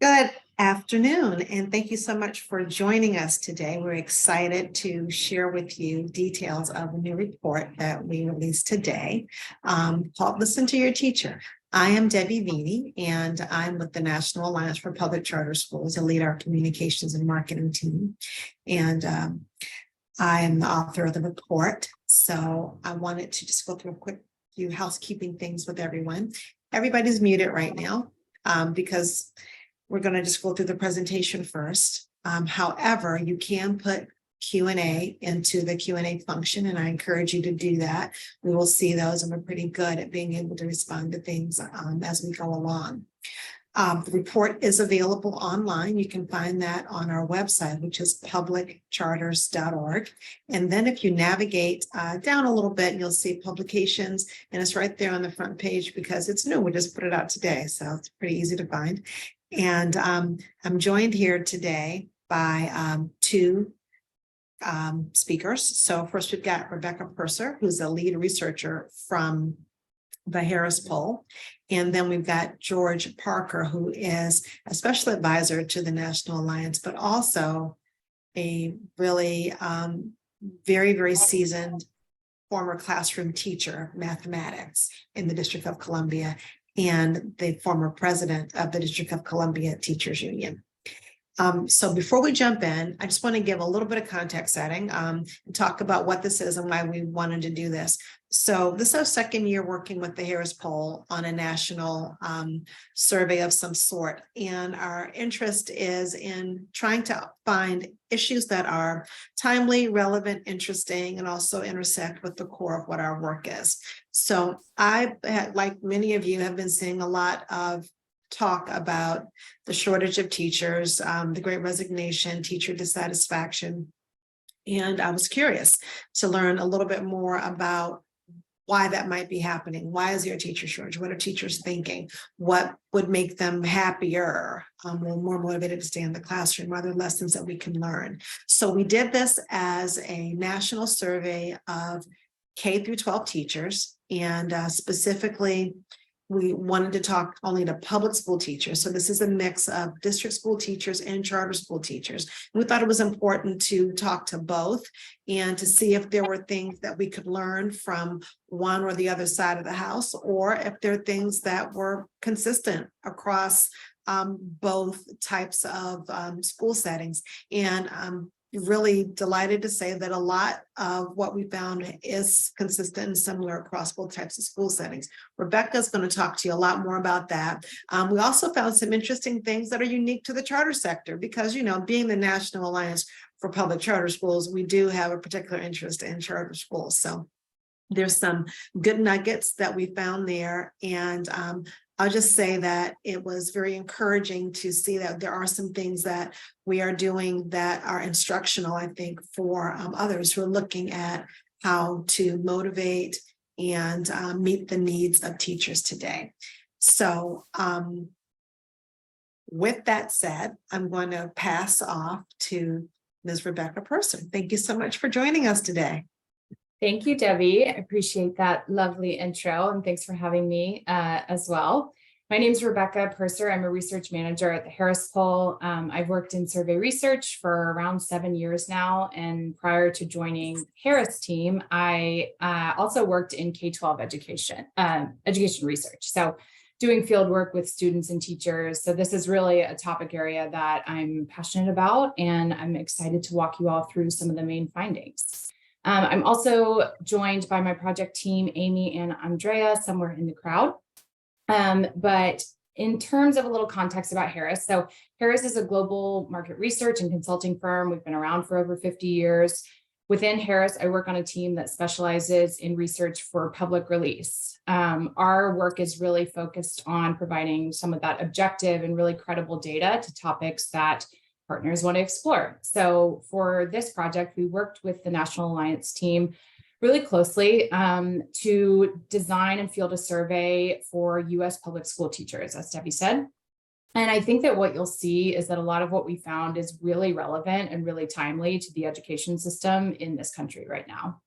Good afternoon, and thank you so much for joining us today. We're excited to share with you details of a new report that we released today called Listen to Your Teacher. I am Debbie Vini, and I'm with the National Alliance for Public Charter Schools. I lead our communications and marketing team, and I am the author of the report. So I wanted to just go through a quick few housekeeping things with everyone. Everybody's muted right now because we're going to just go through the presentation first. However, you can put Q&A into the Q&A function, and I encourage you to do that. We will see those, and we're pretty good at being able to respond to things as we go along. The report is available online. You can find that on our website, which is publiccharters.org. And then if you navigate down a little bit, you'll see publications, and it's right there on the front page because it's new. We just put it out today, so it's pretty easy to find. And I'm joined here today by two speakers. So first we've got Rebecca Purser, who's a lead researcher from the Harris Poll. And then we've got George Parker, who is a special advisor to the National Alliance, but also a really very, very seasoned former classroom teacher of mathematics in the District of Columbia, and the former president of the District of Columbia Teachers Union. So before we jump in, I just want to give a little bit of context setting and talk about what this is and why we wanted to do this. So this is our second year working with the Harris Poll on a national survey of some sort. And our interest is in trying to find issues that are timely, relevant, interesting, and also intersect with the core of what our work is. So I, like many of you, have been seeing a lot of talk about the shortage of teachers, the great resignation, teacher dissatisfaction. And I was curious to learn a little bit more about why that might be happening. Why is there a teacher shortage? What are teachers thinking? What would make them happier, or more motivated to stay in the classroom? Are there lessons that we can learn? So we did this as a national survey of K through 12 teachers, and specifically, we wanted to talk only to public school teachers. So this is a mix of district school teachers and charter school teachers. We thought it was important to talk to both and to see if there were things that we could learn from one or the other side of the house, or if there are things that were consistent across both types of school settings. And really delighted to say that a lot of what we found is consistent and similar across both types of school settings. Rebecca's going to talk to you a lot more about that. We also found some interesting things that are unique to the charter sector because, you know, being the National Alliance for Public Charter Schools, we do have a particular interest in charter schools. So there's some good nuggets that we found there. And I'll just say that it was very encouraging to see that there are some things that we are doing that are instructional, I think, for others who are looking at how to motivate and meet the needs of teachers today. So with that said, I'm going to pass off to Ms. Rebecca Purser. Thank you so much for joining us today. Thank you, Debbie. I appreciate that lovely intro, and thanks for having me as well. My name is Rebecca Purser. I'm a research manager at the Harris Poll. I've worked in survey research for around 7 years now, and prior to joining Harris team, I also worked in K-12 education research. So doing field work with students and teachers. So this is really a topic area that I'm passionate about, and I'm excited to walk you all through some of the main findings. I'm also joined by my project team, Amy and Andrea, somewhere in the crowd. But in terms of a little context about Harris, so Harris is a global market research and consulting firm. We've been around for over 50 years. Within Harris, I work on a team that specializes in research for public release. Our work is really focused on providing some of that objective and really credible data to topics that partners want to explore. So for this project, we worked with the National Alliance team really closely to design and field a survey for U.S. public school teachers, as Debbie said. And I think that what you'll see is that a lot of what we found is really relevant and really timely to the education system in this country right now.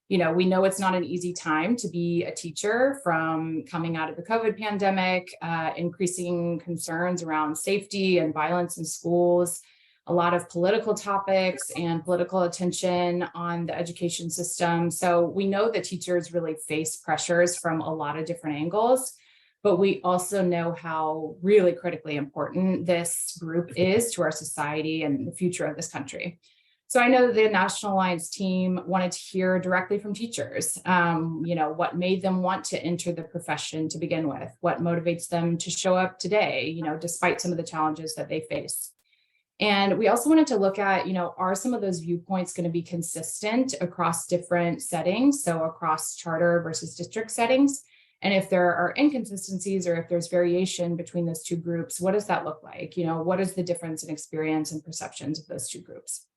We know it's not an easy time to be a teacher from coming out of the COVID pandemic, increasing concerns around safety and violence in schools, a lot of political topics and political attention on the education system. So we know that teachers really face pressures from a lot of different angles, but we also know how really critically important this group is to our society and the future of this country. So I know that the National Alliance team wanted to hear directly from teachers, what made them want to enter the profession to begin with, what motivates them to show up today, despite some of the challenges that they face. And we also wanted to look at, are some of those viewpoints going to be consistent across different settings? So across charter versus district settings. And if there are inconsistencies or if there's variation between those two groups, what does that look like? What is the difference in experience and perceptions of those two groups?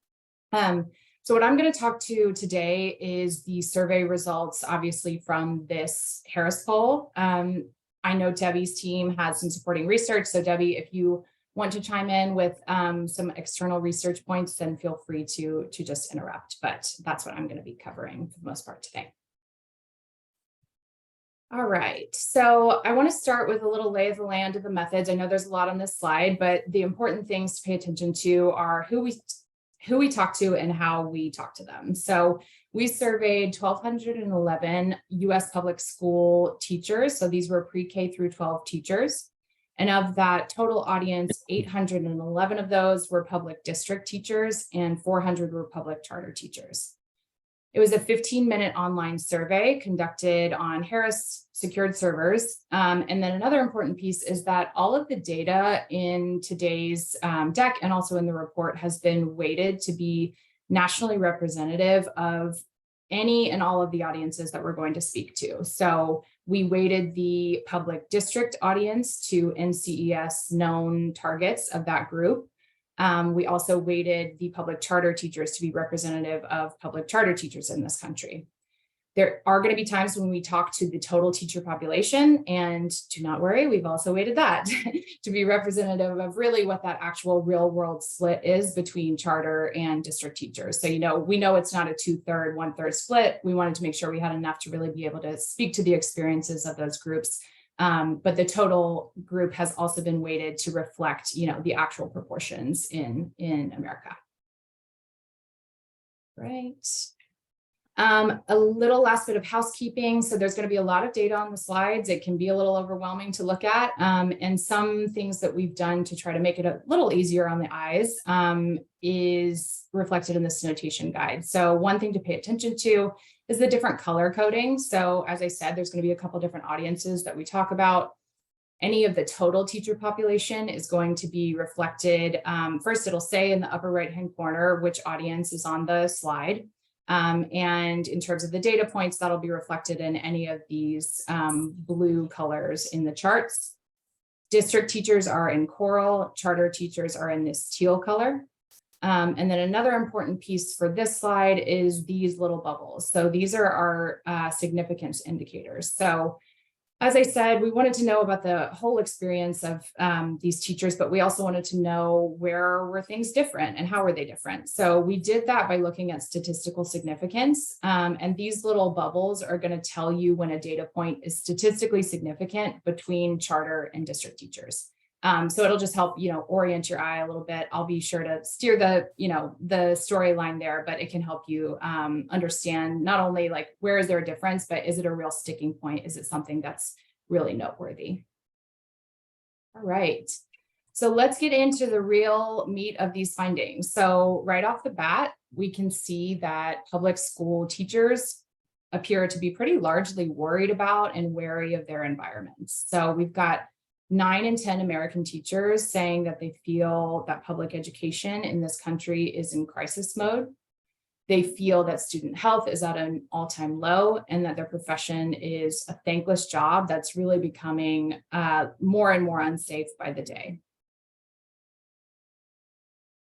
So what I'm going to talk to today is the survey results, obviously from this Harris poll. I know Debbie's team has some supporting research. So Debbie, if you want to chime in with some external research points, then feel free to just interrupt. But that's what I'm going to be covering for the most part today. All right, so I want to start with a little lay of the land of the methods. I know there's a lot on this slide, but the important things to pay attention to are who we talk to and how we talk to them. So we surveyed 1,211 US public school teachers. So these were pre-K through 12 teachers. And of that total audience, 811 of those were public district teachers and 400 were public charter teachers. It was a 15-minute online survey conducted on Harris secured servers. And then another important piece is that all of the data in today's deck and also in the report has been weighted to be nationally representative of any and all of the audiences that we're going to speak to. So we weighted the public district audience to NCES known targets of that group. We also weighted the public charter teachers to be representative of public charter teachers in this country. There are going to be times when we talk to the total teacher population, and do not worry, we've also weighted that to be representative of really what that actual real world split is between charter and district teachers. So, we know it's not a 2/3, 1/3 split. We wanted to make sure we had enough to really be able to speak to the experiences of those groups. But the total group has also been weighted to reflect, the actual proportions in America. Right. A little last bit of housekeeping. So there's going to be a lot of data on the slides. It can be a little overwhelming to look at. And some things that we've done to try to make it a little easier on the eyes is reflected in this notation guide. So one thing to pay attention to is the different color coding. So as I said, there's going to be a couple different audiences that we talk about. Any of the total teacher population is going to be reflected. First, it'll say in the upper right-hand corner which audience is on the slide. And in terms of the data points, that'll be reflected in any of these blue colors in the charts. District teachers are in coral, charter teachers are in this teal color. And then another important piece for this slide is these little bubbles. So these are our significance indicators. So as I said, we wanted to know about the whole experience of these teachers, but we also wanted to know where were things different and how were they different. So we did that by looking at statistical significance. And these little bubbles are going to tell you when a data point is statistically significant between charter and district teachers. So it'll just help, orient your eye a little bit. I'll be sure to steer the storyline there, but it can help you understand not only like, where is there a difference, but is it a real sticking point? Is it something that's really noteworthy? All right. So let's get into the real meat of these findings. So right off the bat, we can see that public school teachers appear to be pretty largely worried about and wary of their environments. So we've got 9 in 10 American teachers saying that they feel that public education in this country is in crisis mode. They feel that student health is at an all-time low and that their profession is a thankless job that's really becoming more and more unsafe by the day.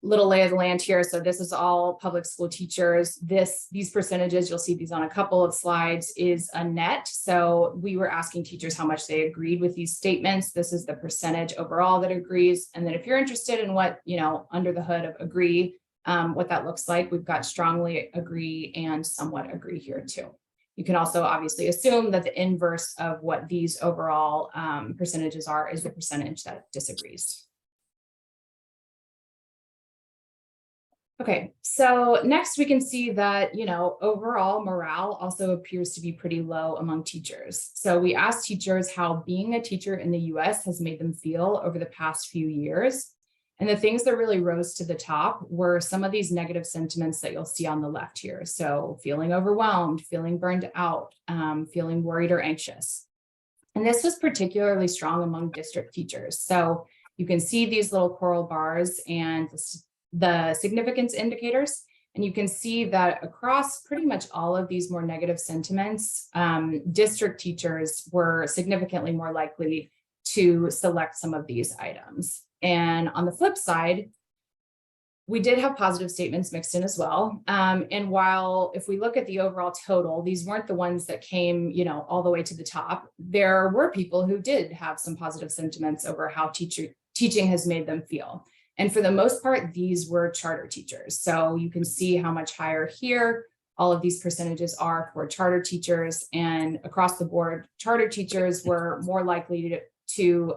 Little lay of the land here. So this is all public school teachers. These percentages, you'll see these on a couple of slides, is a net. So we were asking teachers how much they agreed with these statements. This is the percentage overall that agrees. And then if you're interested in what, under the hood of agree, what that looks like. We've got strongly agree and somewhat agree here too. You can also obviously assume that the inverse of what these overall percentages are is the percentage that disagrees. Okay, so next we can see that, overall morale also appears to be pretty low among teachers. So we asked teachers how being a teacher in the US has made them feel over the past few years. And the things that really rose to the top were some of these negative sentiments that you'll see on the left here. So feeling overwhelmed, feeling burned out, feeling worried or anxious. And this was particularly strong among district teachers. So you can see these little coral bars and the significance indicators. And you can see that across pretty much all of these more negative sentiments, district teachers were significantly more likely to select some of these items. And on the flip side, we did have positive statements mixed in as well. And while if we look at the overall total, these weren't the ones that came, all the way to the top, there were people who did have some positive sentiments over how teaching has made them feel. And for the most part, these were charter teachers. So you can see how much higher here all of these percentages are for charter teachers, and across the board, charter teachers were more likely to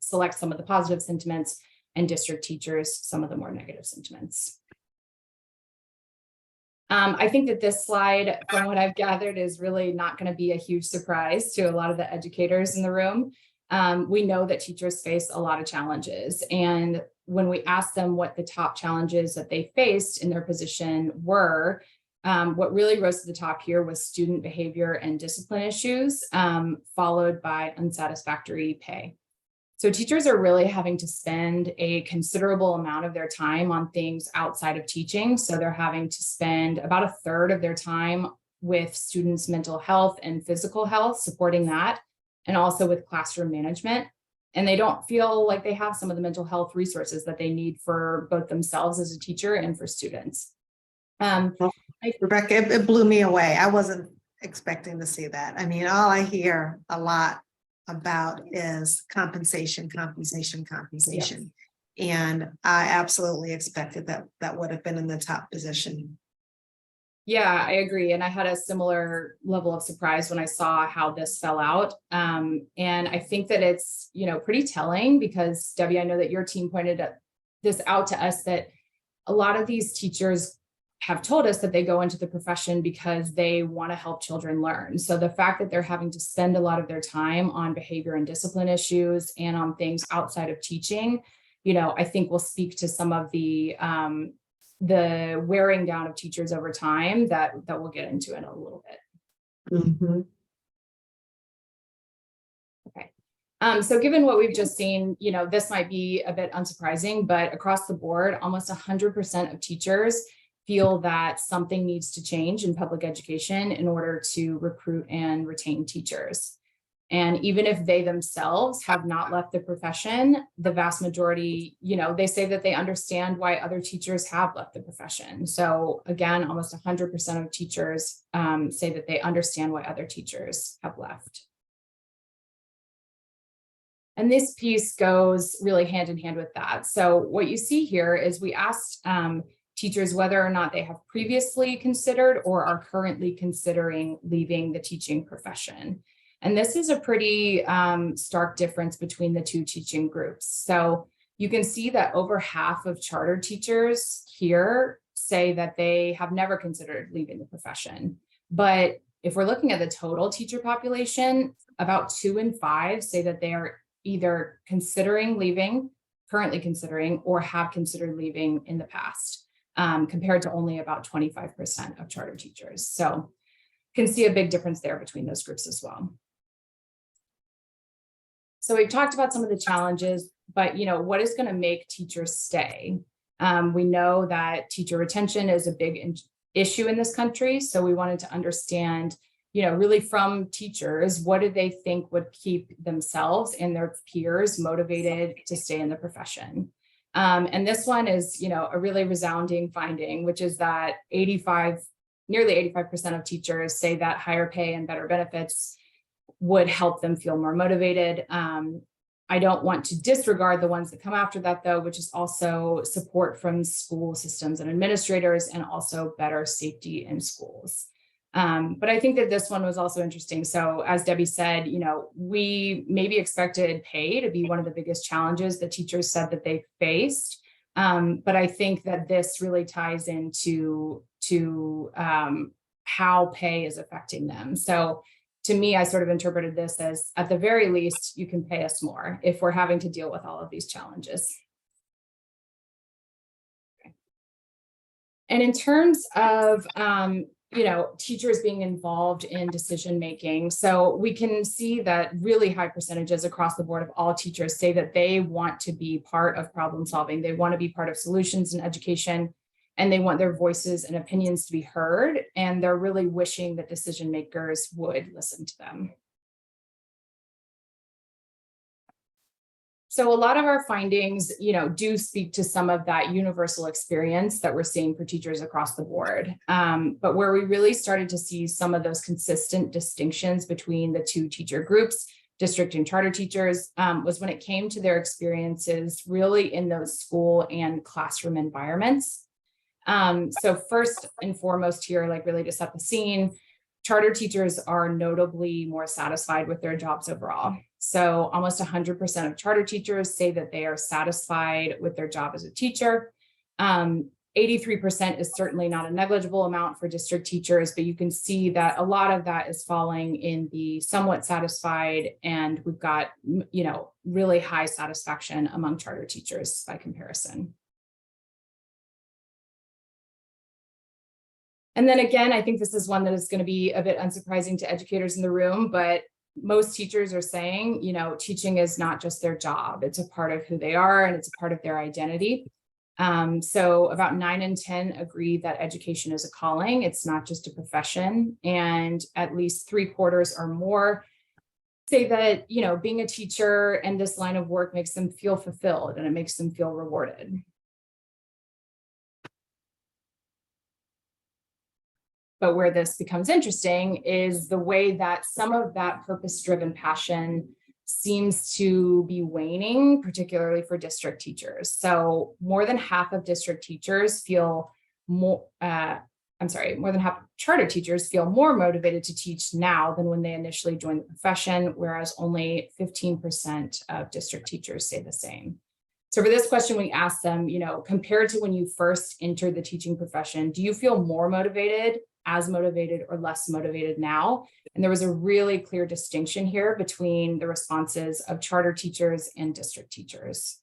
select some of the positive sentiments, and district teachers some of the more negative sentiments. I think that this slide, from what I've gathered, is really not going to be a huge surprise to a lot of the educators in the room. We know that teachers face a lot of challenges, and when we asked them what the top challenges that they faced in their position were, what really rose to the top here was student behavior and discipline issues, followed by unsatisfactory pay. So teachers are really having to spend a considerable amount of their time on things outside of teaching. So they're having to spend about a third of their time with students' mental health and physical health, supporting that, and also with classroom management. And they don't feel like they have some of the mental health resources that they need for both themselves as a teacher and for students. Rebecca, it blew me away. I wasn't expecting to see that. I mean, all I hear a lot about is compensation. Yes. And I absolutely expected that would have been in the top position. Yeah, I agree. And I had a similar level of surprise when I saw how this fell out. And I think that it's, pretty telling because, Debbie, I know that your team pointed this out to us, that a lot of these teachers have told us that they go into the profession because they want to help children learn. So the fact that they're having to spend a lot of their time on behavior and discipline issues and on things outside of teaching, I think will speak to some of the wearing down of teachers over time that we'll get into in a little bit. Mm-hmm. Okay. So given what we've just seen, this might be a bit unsurprising, but across the board, almost 100% of teachers feel that something needs to change in public education in order to recruit and retain teachers. And even if they themselves have not left the profession, the vast majority, they say that they understand why other teachers have left the profession. So again, almost 100% of teachers say that they understand why other teachers have left. And this piece goes really hand in hand with that. So what you see here is we asked teachers whether or not they have previously considered or are currently considering leaving the teaching profession. And this is a pretty stark difference between the two teaching groups. So you can see that over half of charter teachers here say that they have never considered leaving the profession. But if we're looking at the total teacher population, about 2 in 5 say that they are either considering leaving, currently considering, or have considered leaving in the past, compared to only about 25% of charter teachers. So you can see a big difference there between those groups as well. So we've talked about some of the challenges, but what is going to make teachers stay? We know that teacher retention is a big issue in this country. So we wanted to understand, really from teachers, what do they think would keep themselves and their peers motivated to stay in the profession? And this one is, a really resounding finding, which is that nearly 85% of teachers say that higher pay and better benefits would help them feel more motivated. I don't want to disregard the ones that come after that, though, which is also support from school systems and administrators, and also better safety in schools. But I think that this one was also interesting. So as Debbie said, we maybe expected pay to be one of the biggest challenges that teachers said that they faced. But I think that this really ties into how pay is affecting them. So to me, I sort of interpreted this as, at the very least, you can pay us more if we're having to deal with all of these challenges. Okay. And in terms of teachers being involved in decision making. So we can see that really high percentages across the board of all teachers say that they want to be part of problem solving. They want to be part of solutions in education, and they want their voices and opinions to be heard. And they're really wishing that decision makers would listen to them. So a lot of our findings, do speak to some of that universal experience that we're seeing for teachers across the board. But where we really started to see some of those consistent distinctions between the two teacher groups, district and charter teachers, was when it came to their experiences really in those school and classroom environments. So first and foremost here, really to set the scene, charter teachers are notably more satisfied with their jobs overall. So almost 100% of charter teachers say that they are satisfied with their job as a teacher. 83% is certainly not a negligible amount for district teachers, but you can see that a lot of that is falling in the somewhat satisfied, and we've got, really high satisfaction among charter teachers by comparison. And then again, I think this is one that is going to be a bit unsurprising to educators in the room, but most teachers are saying, teaching is not just their job. It's a part of who they are, and it's a part of their identity. So about 9 in 10 agree that education is a calling. It's not just a profession. And at least 3/4 or more say that, being a teacher and this line of work makes them feel fulfilled, and it makes them feel rewarded. But where this becomes interesting is the way that some of that purpose-driven passion seems to be waning, particularly for district teachers. So more than half of district teachers feel more than half of charter teachers feel more motivated to teach now than when they initially joined the profession, whereas only 15% of district teachers say the same. So for this question, we asked them, compared to when you first entered the teaching profession, do you feel more motivated, as motivated, or less motivated now? And there was a really clear distinction here between the responses of charter teachers and district teachers.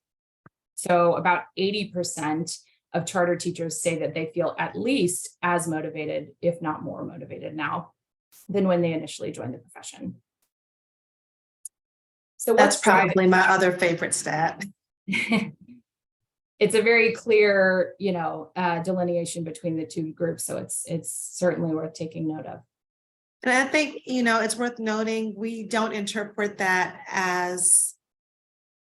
So about 80% of charter teachers say that they feel at least as motivated, if not more motivated now than when they initially joined the profession. So that's probably my other favorite stat. It's a very clear, delineation between the two groups. So it's certainly worth taking note of. And I think, it's worth noting, we don't interpret that as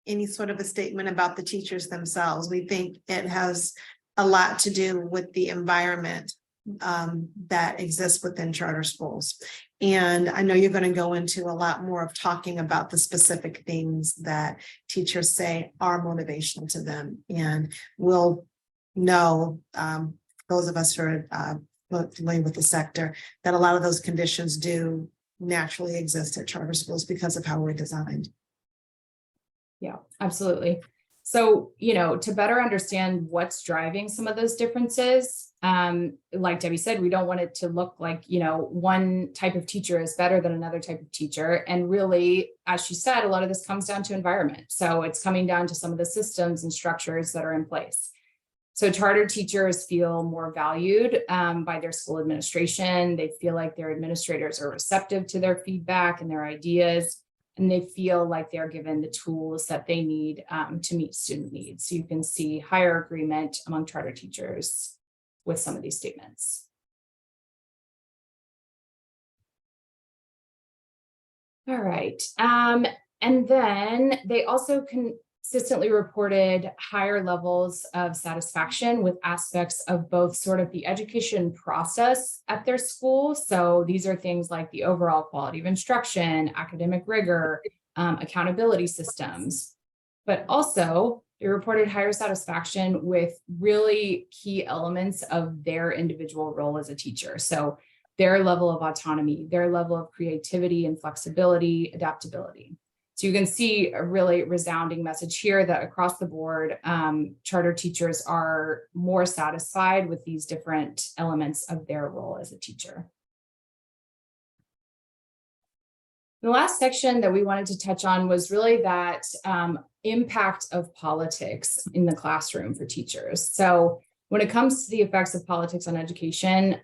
any sort of a statement about the teachers themselves. We think it has a lot to do with the environment that exists within charter schools. And I know you're going to go into a lot more of talking about the specific things that teachers say are motivational to them. And we'll know, those of us who are familiar with the sector, that a lot of those conditions do naturally exist at charter schools because of how we're designed. Yeah, absolutely. So, to better understand what's driving some of those differences, like Debbie said, we don't want it to look like, one type of teacher is better than another type of teacher. And really, as she said, a lot of this comes down to environment. So it's coming down to some of the systems and structures that are in place. So charter teachers feel more valued by their school administration. They feel like their administrators are receptive to their feedback and their ideas, and they feel like they're given the tools that they need to meet student needs. So you can see higher agreement among charter teachers with some of these statements. All right. And then they also consistently reported higher levels of satisfaction with aspects of both sort of the education process at their school. So these are things like the overall quality of instruction, academic rigor, accountability systems, but also they reported higher satisfaction with really key elements of their individual role as a teacher. So their level of autonomy, their level of creativity and flexibility, adaptability. So you can see a really resounding message here that across the board, charter teachers are more satisfied with these different elements of their role as a teacher. The last section that we wanted to touch on was really that impact of politics in the classroom for teachers. So when it comes to the effects of politics on education,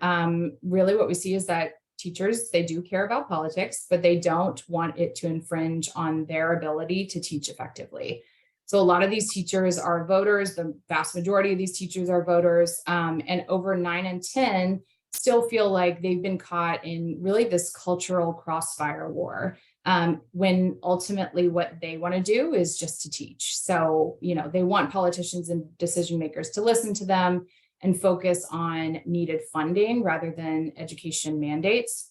really what we see is that teachers, they do care about politics, but they don't want it to infringe on their ability to teach effectively. So a lot of these teachers are voters. The vast majority of these teachers are voters, and over 9 in 10 still feel like they've been caught in really this cultural crossfire war, when ultimately what they want to do is just to teach. So, they want politicians and decision makers to listen to them and focus on needed funding rather than education mandates.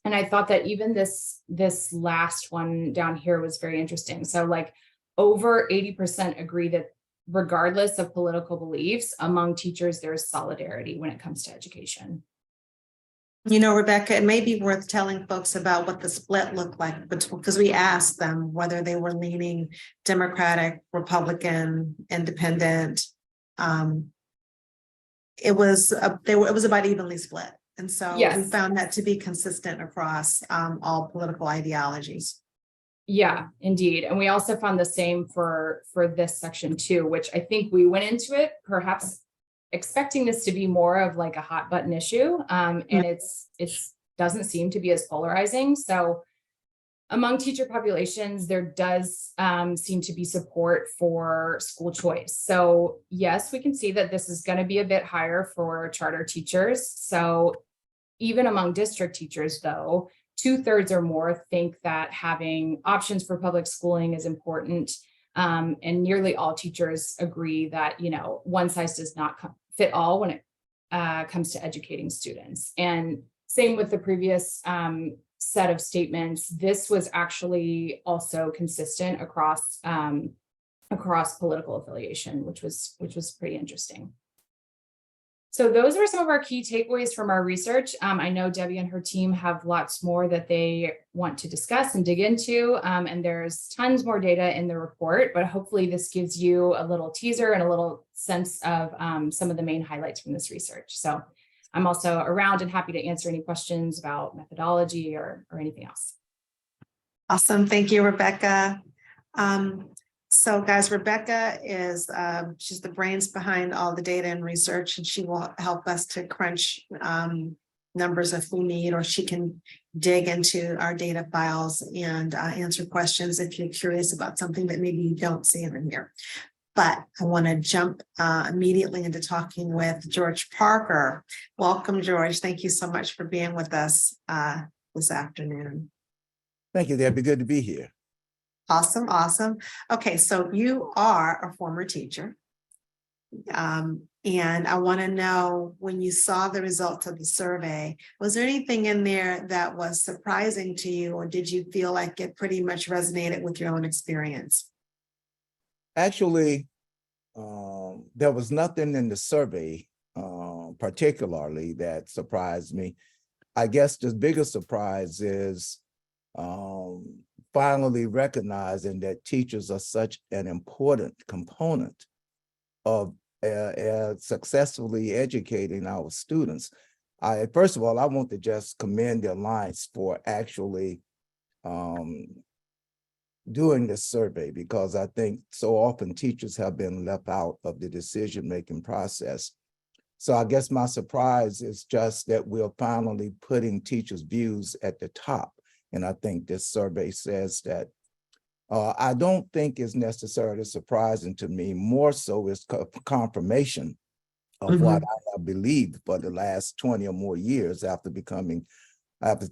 And I thought that even this last one down here was very interesting. So like over 80% agree that regardless of political beliefs, among teachers, there's solidarity when it comes to education. Rebecca, it may be worth telling folks about what the split looked like, because we asked them whether they were leaning Democratic, Republican, Independent. It was about evenly split. And so Yes. We found that to be consistent across all political ideologies. Yeah, indeed. And we also found the same for this section too, which I think we went into it perhaps expecting this to be more of like a hot button issue. And it doesn't seem to be as polarizing. So among teacher populations, there does seem to be support for school choice. So yes, we can see that this is going to be a bit higher for charter teachers. So even among district teachers, though, 2/3 or more think that having options for public schooling is important. And nearly all teachers agree that, one size does not fit all when it comes to educating students. And same with the previous set of statements. This was actually also consistent across political affiliation, which was pretty interesting. So those were some of our key takeaways from our research. I know Debbie and her team have lots more that they want to discuss and dig into, and there's tons more data in the report, but hopefully this gives you a little teaser and a little sense of some of the main highlights from this research. So I'm also around and happy to answer any questions about methodology or anything else. Awesome. Thank you, Rebecca. So guys, Rebecca is, she's the brains behind all the data and research, and she will help us to crunch numbers if we need, or she can dig into our data files and answer questions if you're curious about something that maybe you don't see in here. But I want to jump immediately into talking with George Parker. Welcome, George. Thank you so much for being with us this afternoon. Thank you, Debbie. Good to be here. Awesome, awesome. Okay, so you are a former teacher. And I want to know, when you saw the results of the survey, was there anything in there that was surprising to you, or did you feel like it pretty much resonated with your own experience? Actually, there was nothing in the survey particularly that surprised me. I guess the biggest surprise is finally recognizing that teachers are such an important component of successfully educating our students. First of all, I want to just commend the Alliance for actually doing this survey, because I think so often teachers have been left out of the decision-making process. So I guess my surprise is just that we're finally putting teachers' views at the top. And I think this survey says that. I don't think it's necessarily surprising to me. More so is confirmation of what I have believed for the last 20 or more years after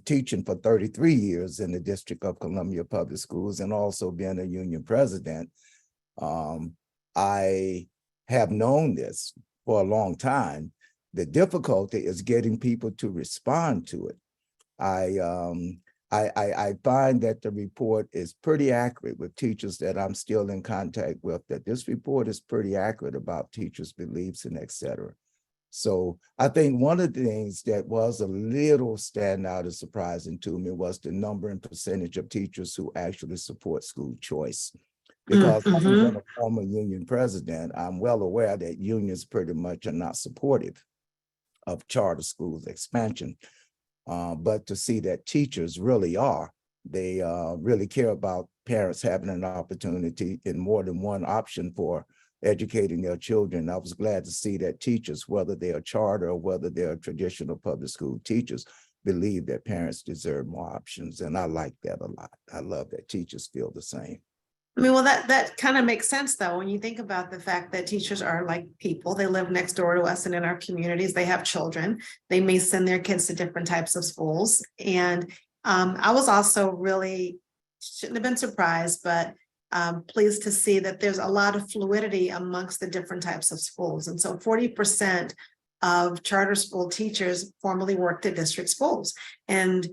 teaching for 33 years in the District of Columbia Public Schools and also being a union president. I have known this for a long time. The difficulty is getting people to respond to it. I find that the report is pretty accurate with teachers that I'm still in contact with, that this report is pretty accurate about teachers' beliefs and et cetera. So I think one of the things that was a little standout and surprising to me was the number and percentage of teachers who actually support school choice. Because having been a former union president, I'm well aware that unions pretty much are not supportive of charter schools expansion. But to see that teachers really are, they really care about parents having an opportunity in more than one option for educating their children. I was glad to see that teachers, whether they are charter or whether they are traditional public school teachers, believe that parents deserve more options. And I like that a lot. I love that teachers feel the same. I mean, well, that kind of makes sense, though, when you think about the fact that teachers are like people. They live next door to us and in our communities. They have children. They may send their kids to different types of schools. And I was also really, shouldn't have been surprised, but pleased to see that there's a lot of fluidity amongst the different types of schools. And so 40% of charter school teachers formerly worked at district schools. And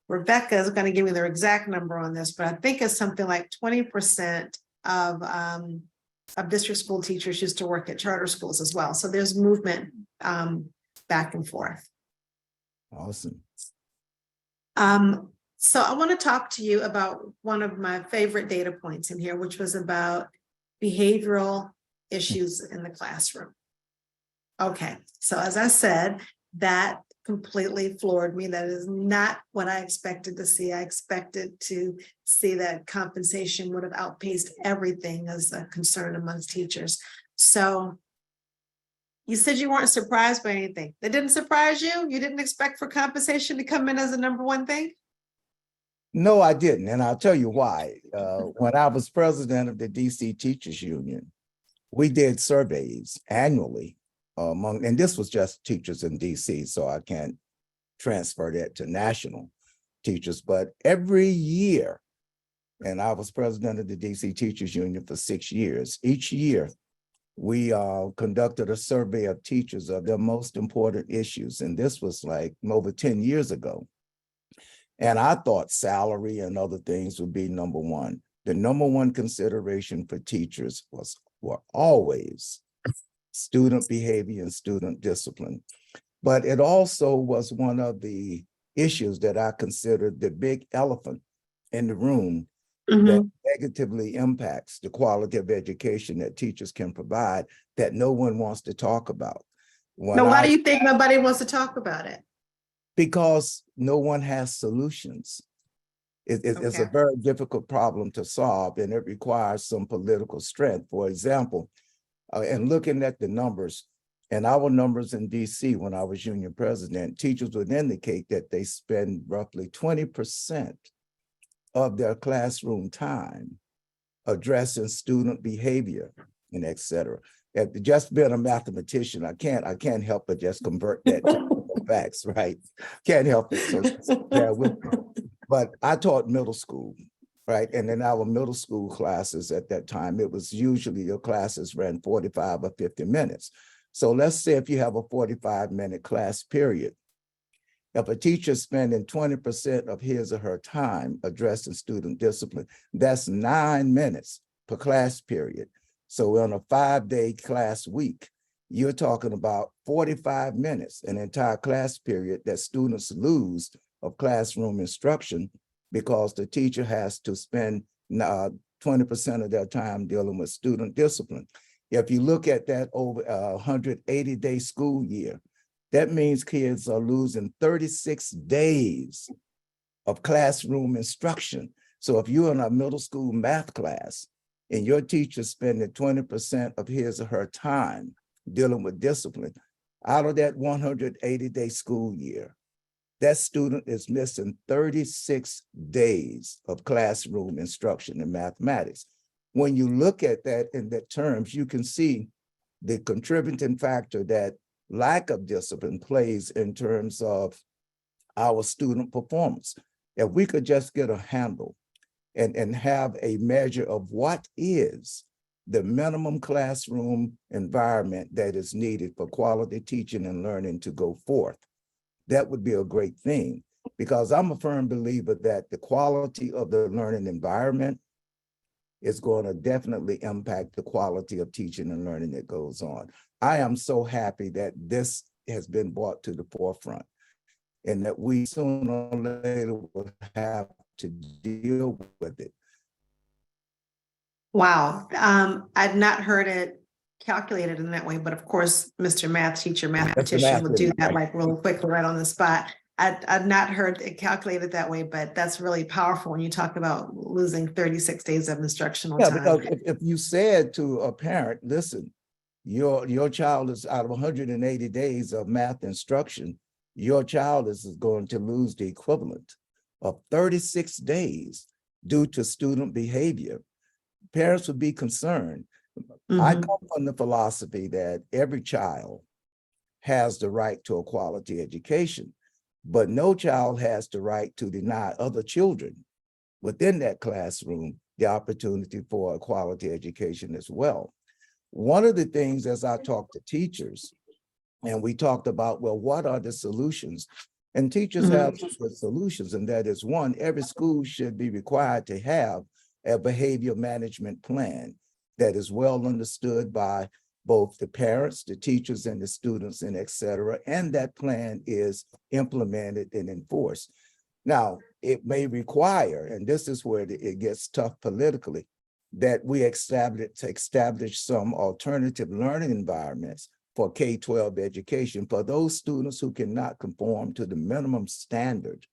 Rebecca is going to give me their exact number on this, but I think it's something like 20% of district school teachers used to work at charter schools as well. So there's movement back and forth. Awesome. So I want to talk to you about one of my favorite data points in here, which was about behavioral issues in the classroom. Okay, so as I said, that completely floored me. That is not what I expected to see. I expected to see that compensation would have outpaced everything as a concern amongst teachers. So you said you weren't surprised by anything. That didn't surprise you? You didn't expect for compensation to come in as the number one thing? No, I didn't. And I'll tell you why. When I was president of the DC Teachers Union, we did surveys annually and this was just teachers in DC, so I can't transfer that to national teachers, but every year, and I was president of the DC Teachers Union for 6 years, each year we conducted a survey of teachers of their most important issues. And this was like over 10 years ago. And I thought salary and other things would be number one. The number one consideration for teachers were always student behavior and student discipline. But it also was one of the issues that I considered the big elephant in the room that negatively impacts the quality of education that teachers can provide that no one wants to talk about. Now, why do you think nobody wants to talk about it? Because no one has solutions. It's a very difficult problem to solve, and it requires some political strength. For example, and looking at the numbers, and our numbers in DC when I was union president, teachers would indicate that they spend roughly 20% of their classroom time addressing student behavior and et cetera. Just being a mathematician, I can't help but just convert that to facts, right? Can't help it. So bear with me. But I taught middle school, right? And in our middle school classes at that time, it was usually your classes ran 45 or 50 minutes. So let's say if you have a 45-minute class period, if a teacher is spending 20% of his or her time addressing student discipline, that's 9 minutes per class period. So on a 5-day class week, you're talking about 45 minutes, an entire class period that students lose of classroom instruction because the teacher has to spend 20% of their time dealing with student discipline. If you look at that over a 180-day school year, that means kids are losing 36 days of classroom instruction. So if you're in a middle school math class and your teacher's spending 20% of his or her time dealing with discipline, out of that 180-day school year, that student is missing 36 days of classroom instruction in mathematics. When you look at that in that terms, you can see the contributing factor that lack of discipline plays in terms of our student performance. If we could just get a handle and have a measure of what is the minimum classroom environment that is needed for quality teaching and learning to go forth, that would be a great thing. because I'm a firm believer that the quality of the learning environment is going to definitely impact the quality of teaching and learning that goes on. I am so happy that this has been brought to the forefront and that we sooner or later will have to deal with it. Wow. I'd not heard it calculated in that way, but of course, Mr. Math teacher, mathematician would do that like real quickly right on the spot. I'd not heard it calculated that way, but that's really powerful when you talk about losing 36 days of instructional Yeah, time. because if you said to a parent, listen, your child is out of 180 days of math instruction, your child is going to lose the equivalent of 36 days due to student behavior. Parents would be concerned. I come from the philosophy that every child has the right to a quality education, but no child has the right to deny other children within that classroom the opportunity for a quality education as well. One of the things as I talk to teachers, and we talked about, well, what are the solutions? And teachers have different solutions, and that is one, every school should be required to have a behavior management plan that is well understood by both the parents, the teachers, and the students, and et cetera, and that plan is implemented and enforced. Now, it may require, and this is where it gets tough politically, that we establish some alternative learning environments for K-12 education for those students who cannot conform to the minimum standard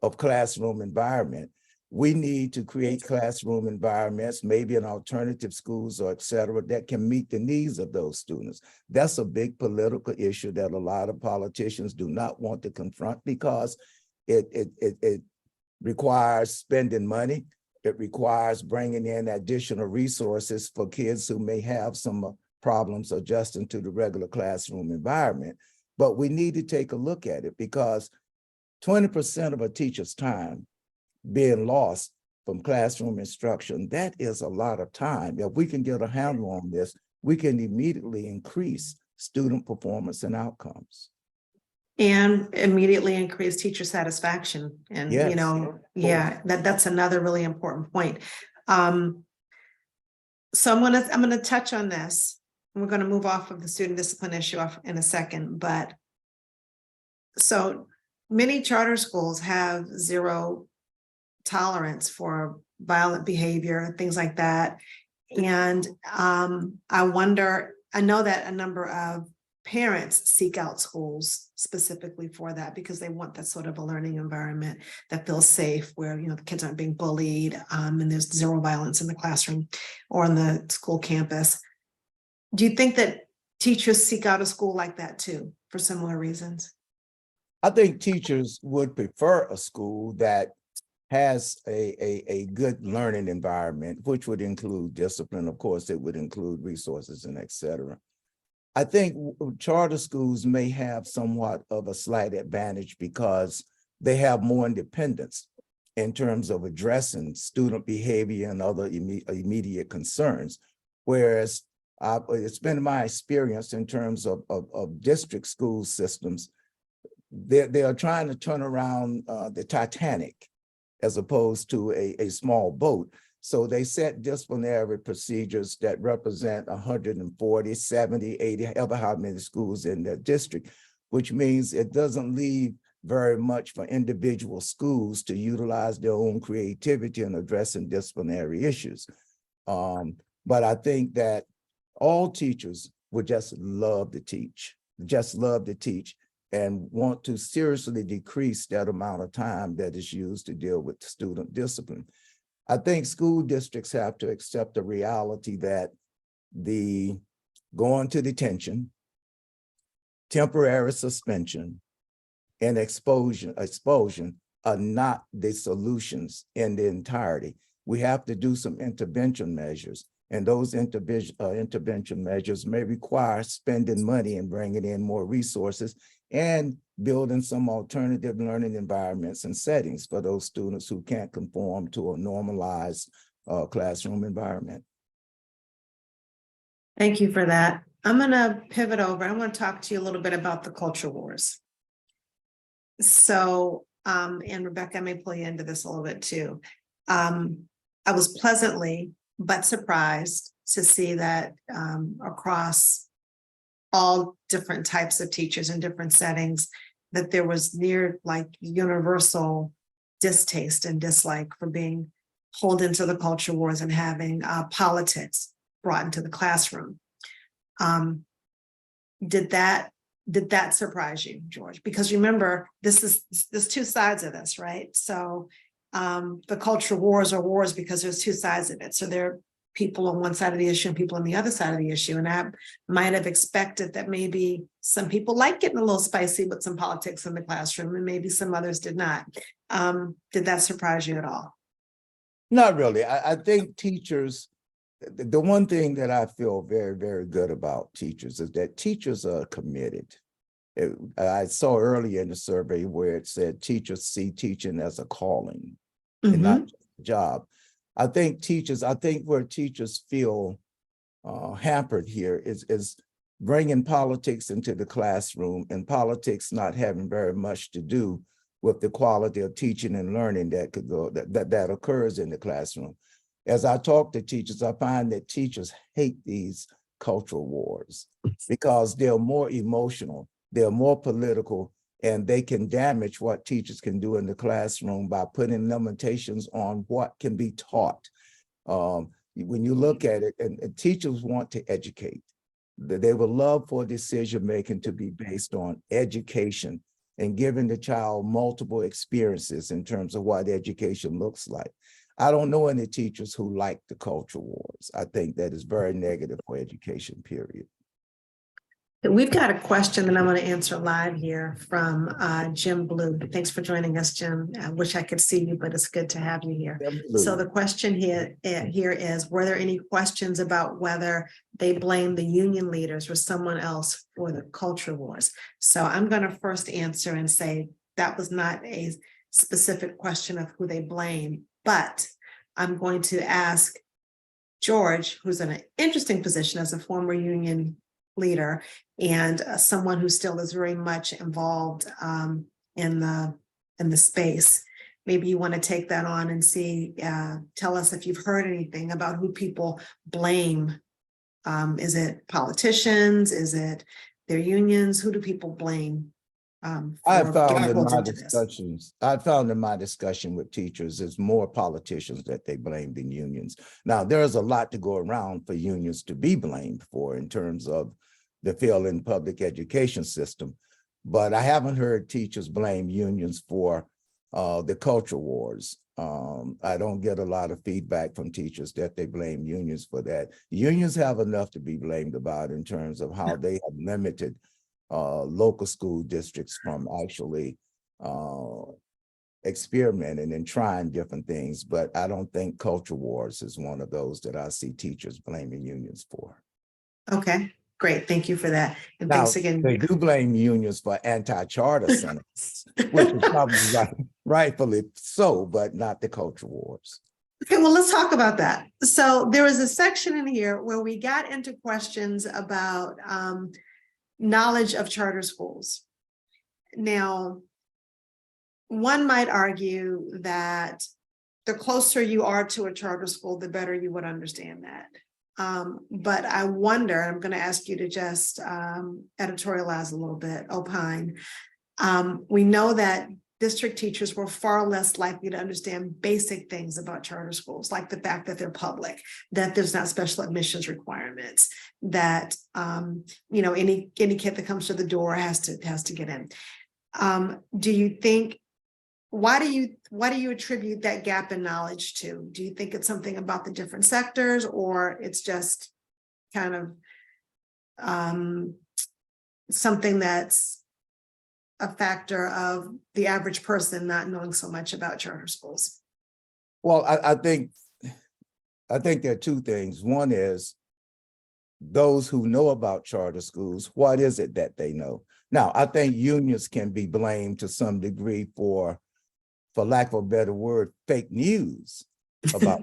of classroom environment. We need to create classroom environments, maybe in alternative schools or et cetera, that can meet the needs of those students. That's a big political issue that a lot of politicians do not want to confront because it requires spending money. It requires bringing in additional resources for kids who may have some problems adjusting to the regular classroom environment. But we need to take a look at it because 20% of a teacher's time being lost from classroom instruction, that is a lot of time. If we can get a handle on this, we can immediately increase student performance and outcomes. And immediately increase teacher satisfaction. And, yes, you know, yeah, that's another really important point. So I'm gonna touch on this. And we're gonna move off of the student discipline issue in a second, but so many charter schools have zero tolerance for violent behavior, things like that. And I wonder, I know that a number of parents seek out schools specifically for that because they want that sort of a learning environment that feels safe, where, you know, the kids aren't being bullied and there's zero violence in the classroom or on the school campus. Do you think that teachers seek out a school like that too, for similar reasons? I think teachers would prefer a school that has a good learning environment, which would include discipline. Of course, it would include resources and et cetera. I think charter schools may have somewhat of a slight advantage because they have more independence in terms of addressing student behavior and other immediate concerns. Whereas it's been my experience in terms of district school systems, they are trying to turn around the Titanic as opposed to a small boat. So they set disciplinary procedures that represent 140, 70, 80, ever how many schools in their district, which means it doesn't leave very much for individual schools to utilize their own creativity in addressing disciplinary issues. But I think that all teachers would just love to teach, and want to seriously decrease that amount of time that is used to deal with student discipline. I think school districts have to accept the reality that the going to detention, temporary suspension, and expulsion are not the solutions in the entirety. We have to do some intervention measures, and those intervention measures may require spending money and bringing in more resources and building some alternative learning environments and settings for those students who can't conform to a normalized classroom environment. Thank you for that. I'm going to pivot over. I want to talk to you a little bit about the culture wars. So and Rebecca, I may pull you into this a little bit too. I was pleasantly but surprised to see that across all different types of teachers in different settings, that there was near like universal distaste and dislike for being pulled into the culture wars and having politics brought into the classroom. Did that surprise you, George? Because remember, there's two sides of this, right? So the culture wars are wars because there's two sides of it. So there are people on one side of the issue and people on the other side of the issue. And I might have expected that maybe some people like getting a little spicy with some politics in the classroom, and maybe some others did not. Did that surprise you at all? Not really. I think teachers, the one thing that I feel very, very good about teachers is that teachers are committed. I saw earlier in the survey where it said teachers see teaching as a calling and not just a job. I think where teachers feel hampered here is bringing politics into the classroom, and politics not having very much to do with the quality of teaching and learning that occurs in the classroom. As I talk to teachers, I find that teachers hate these cultural wars because they're more emotional, they're more political, and they can damage what teachers can do in the classroom by putting limitations on what can be taught. When you look at it, and teachers want to educate, they would love for decision-making to be based on education and giving the child multiple experiences in terms of what education looks like. I don't know any teachers who like the culture wars. I think that is very negative for education, period. We've got a question that I'm going to answer live here from Jim Blue. Thanks for joining us, Jim. I wish I could see you, but it's good to have you here. So the question here is, were there any questions about whether they blame the union leaders or someone else for the culture wars? So I'm going to first answer and say that was not a specific question of who they blame, but I'm going to ask George, who's in an interesting position as a former union leader and someone who still is very much involved in the space. Maybe you want to take that on and see, tell us if you've heard anything about who people blame. Is it politicians? Is it their unions? Who do people blame? I found in my discussion with teachers, it's more politicians that they blame than unions. Now, there's a lot to go around for unions to be blamed for in terms of the failing public education system, but I haven't heard teachers blame unions for the culture wars. I don't get a lot of feedback from teachers that they blame unions for that. Unions have enough to be blamed about in terms of how they have limited local school districts from actually experimenting and trying different things, but I don't think culture wars is one of those that I see teachers blaming unions for. Okay, great. Thank you for that. And Now, thanks again. they do blame unions for anti-charter sentiments, which is probably rightfully so, but not the culture wars. Okay, well, let's talk about that. So there was a section in here where we got into questions about knowledge of charter schools. Now, one might argue that the closer you are to a charter school, the better you would understand that. But I wonder, I'm going to ask you to just editorialize a little bit, opine. We know that district teachers were far less likely to understand basic things about charter schools, like the fact that they're public, that there's not special admissions requirements, that any kid that comes to the door has to get in. Do you think? Why do you attribute that gap in knowledge to? Do you think it's something about the different sectors, or it's just kind of something that's a factor of the average person not knowing so much about charter schools? Well, I think there are two things. One is those who know about charter schools, what is it that they know? Now, I think unions can be blamed to some degree for lack of a better word, fake news about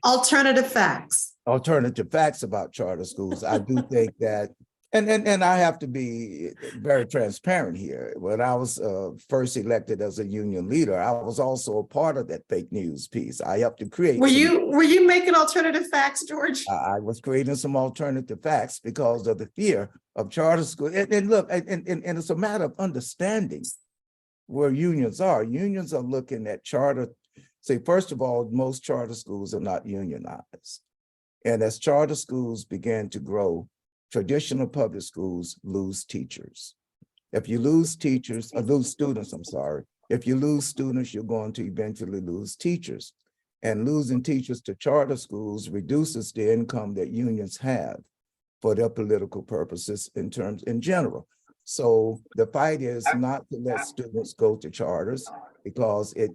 alternative facts. Alternative facts about charter schools. I do think that And I have to be very transparent here. When I was first elected as a union leader, I was also a part of that fake news piece. I helped to create. Were you making alternative facts, George? I was creating some alternative facts because of the fear of charter school. And look, and it's a matter of understanding where unions are. Unions are looking at charter. Say, first of all, most charter schools are not unionized. And as charter schools began to grow, traditional public schools lose teachers. If you lose teachers, or lose students, I'm sorry. If you lose students, you're going to eventually lose teachers. And losing teachers to charter schools reduces the income that unions have for their political purposes in general. So the fight is not to let students go to charters because it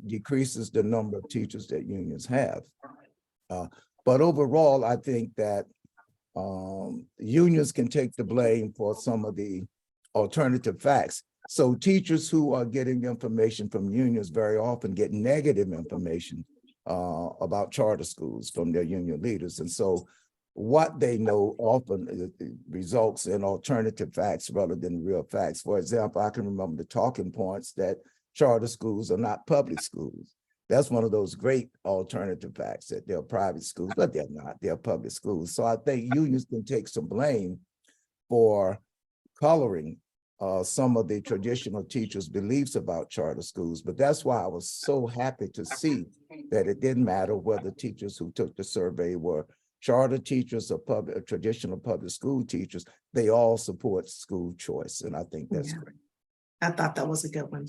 decreases the number of teachers that unions have. But overall, I think that unions can take the blame for some of the alternative facts. So teachers who are getting information from unions very often get negative information about charter schools from their union leaders. And so what they know often results in alternative facts rather than real facts. For example, I can remember the talking points that charter schools are not public schools. That's one of those great alternative facts, that they're private schools, but they're not, they're public schools. So I think unions can take some blame for coloring some of the traditional teachers' beliefs about charter schools. But that's why I was so happy to see that it didn't matter whether teachers who took the survey were charter teachers or traditional public school teachers, they all support school choice. And I think that's great. I thought that was a good one.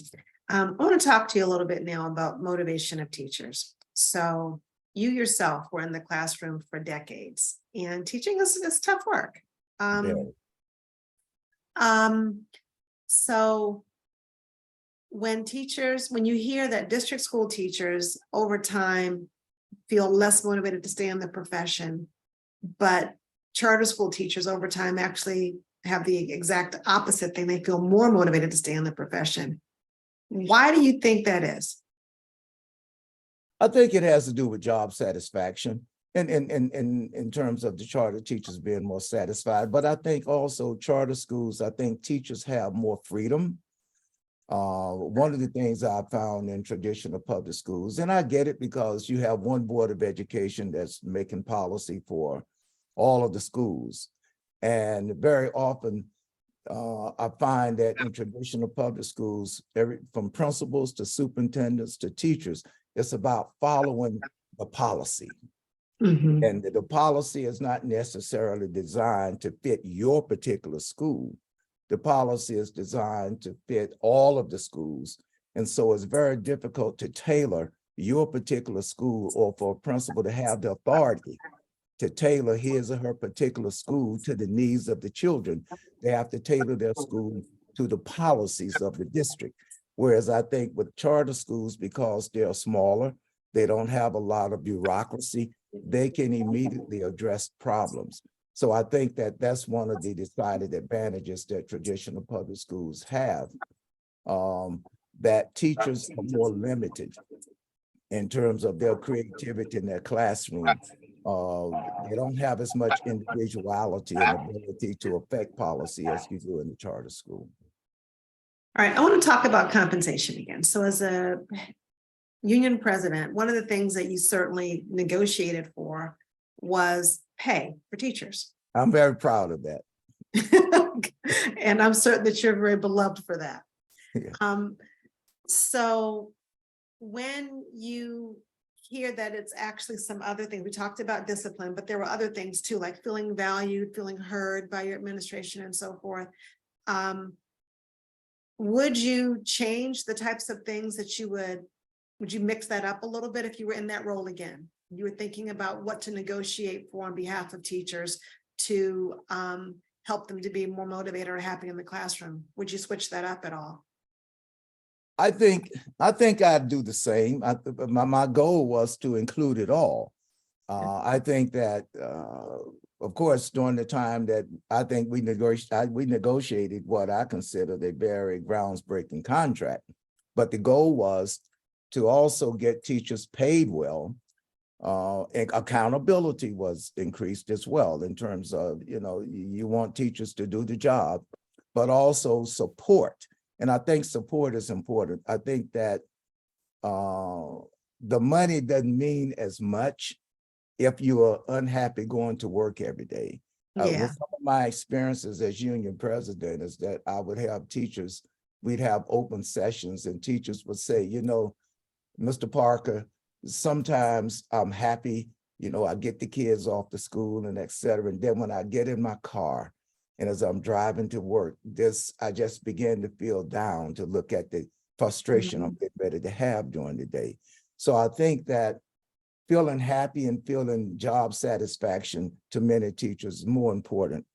I want to talk to you a little bit now about motivation of teachers. So you yourself were in the classroom for decades, and teaching is tough work. So when you hear that district school teachers over time feel less motivated to stay in the profession, but charter school teachers over time actually have the exact opposite thing, they feel more motivated to stay in the profession. Why do you think that is? I think it has to do with job satisfaction and in terms of the charter teachers being more satisfied. But I think also charter schools, I think teachers have more freedom. One of the things I found in traditional public schools, and I get it because you have one board of education that's making policy for all of the schools. And very often, I find that in traditional public schools, from principals to superintendents to teachers, it's about following the policy. Mm-hmm. And the policy is not necessarily designed to fit your particular school. The policy is designed to fit all of the schools. And so it's very difficult to tailor your particular school or for a principal to have the authority to tailor his or her particular school to the needs of the children. They have to tailor their school to the policies of the district. Whereas I think with charter schools, because they're smaller, they don't have a lot of bureaucracy, they can immediately address problems. So I think that that's one of the decided advantages that traditional public schools have, that teachers are more limited in terms of their creativity in their classroom. They don't have as much individuality and ability to affect policy as you do in the charter school. All right, I want to talk about compensation again. So as a union president, one of the things that you certainly negotiated for was pay for teachers. I'm very proud of that. And I'm certain that you're very beloved for that. Yeah. So when you hear that it's actually some other thing, we talked about discipline, but there were other things too, like feeling valued, feeling heard by your administration and so forth. Would you change the types of things that would you mix that up a little bit if you were in that role again? You were thinking about what to negotiate for on behalf of teachers to help them to be more motivated or happy in the classroom. Would you switch that up at all? I think I'd do the same. My goal was to include it all. I think that, of course, during the time that I think we negotiated what I consider a very groundbreaking contract. But the goal was to also get teachers paid well And accountability was increased as well in terms of, you want teachers to do the job, but also support. And I think support is important. I think that the money doesn't mean as much if you are unhappy going to work every day. Yeah. With some of my experiences as union president is that I would have teachers, we'd have open sessions and teachers would say, Mr. Parker, sometimes I'm happy, I get the kids off to school and et cetera. And then when I get in my car and as I'm driving to work, I just begin to feel down to look at the frustration I'm getting ready to have during the day. So I think that feeling happy and feeling job satisfaction to many teachers is more important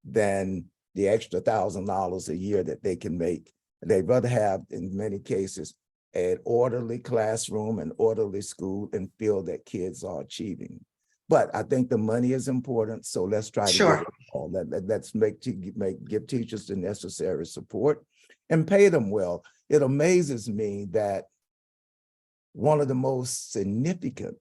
than the extra $1,000 a year that they can make. They'd rather have, in many cases, an orderly classroom, an orderly school, and feel that kids are achieving. But I think the money is important, so let's try to get it all. Let's give teachers the necessary support and pay them well. It amazes me that one of the most significant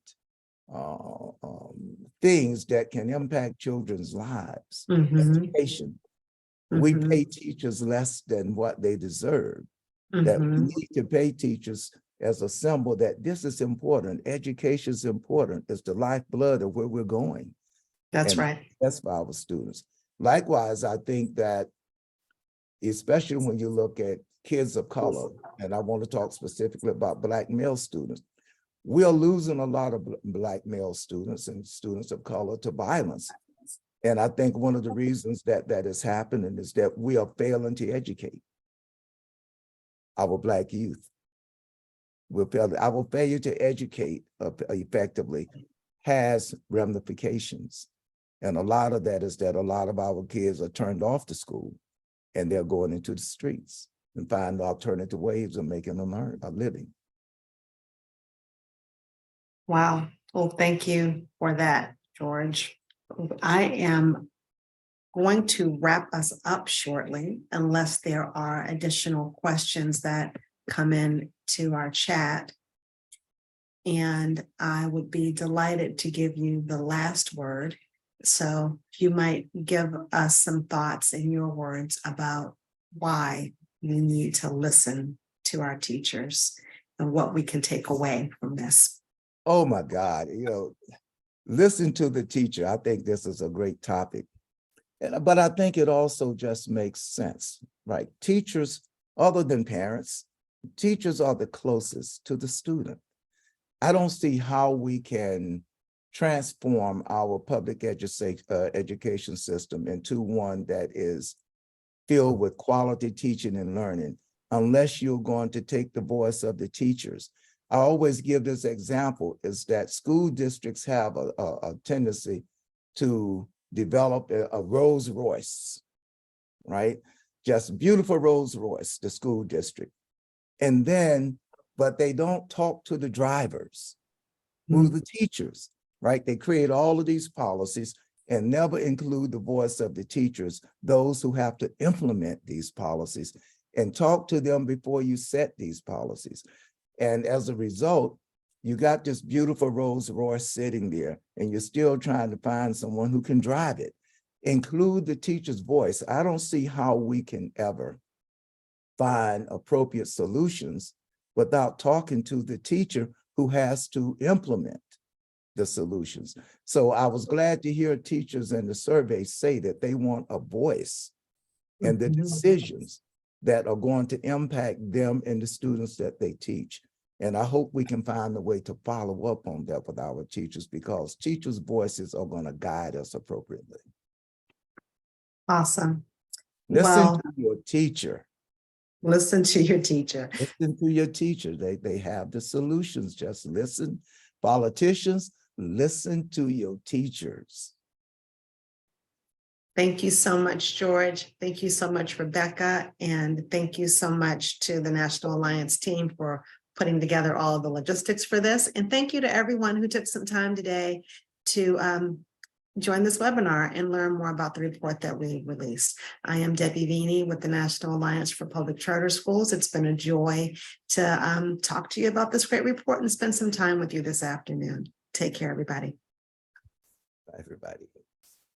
things that can impact children's lives, education. We pay teachers less than what they deserve. That we need to pay teachers as a symbol that this is important. Education is important. It's the lifeblood of where we're going. That's And right. that's for our students. Likewise, I think that, especially when you look at kids of color, and I want to talk specifically about Black male students, we are losing a lot of Black male students and students of color to violence. And I think one of the reasons that is happening is that we are failing to educate our Black youth. Our failure to educate effectively has ramifications. And a lot of that is that a lot of our kids are turned off to school and they're going into the streets and find alternative ways of making a living. Wow. Well, thank you for that, George. I am going to wrap us up shortly, unless there are additional questions that come in to our chat. And I would be delighted to give you the last word. So you might give us some thoughts in your words about why we need to listen to our teachers and what we can take away from this. Oh my God, listen to the teacher. I think this is a great topic. But I think it also just makes sense, right? Teachers, other than parents, teachers are the closest to the student. I don't see how we can transform our public education system into one that is filled with quality teaching and learning unless you're going to take the voice of the teachers. I always give this example is that school districts have a tendency to develop a Rolls Royce, right? Just beautiful Rolls Royce, the school district. And then, but they don't talk to the drivers, who are the teachers, right? They create all of these policies and never include the voice of the teachers, those who have to implement these policies, and talk to them before you set these policies. And as a result, you got this beautiful Rolls Royce sitting there and you're still trying to find someone who can drive it. Include the teacher's voice. I don't see how we can ever find appropriate solutions without talking to the teacher who has to implement the solutions. So I was glad to hear teachers in the survey say that they want a voice in the decisions that are going to impact them and the students that they teach. And I hope we can find a way to follow up on that with our teachers, because teachers' voices are going to guide us appropriately. Awesome. Listen to your teacher. Listen to your teacher. Listen to your teacher. They have the solutions. Just listen. Politicians, listen to your teachers. Thank you so much, George. Thank you so much, Rebecca. And thank you so much to the National Alliance team for putting together all of the logistics for this. And thank you to everyone who took some time today to join this webinar and learn more about the report that we released. I am Debbie Vini with the National Alliance for Public Charter Schools. It's been a joy to talk to you about this great report and spend some time with you this afternoon. Take care, everybody. Everybody.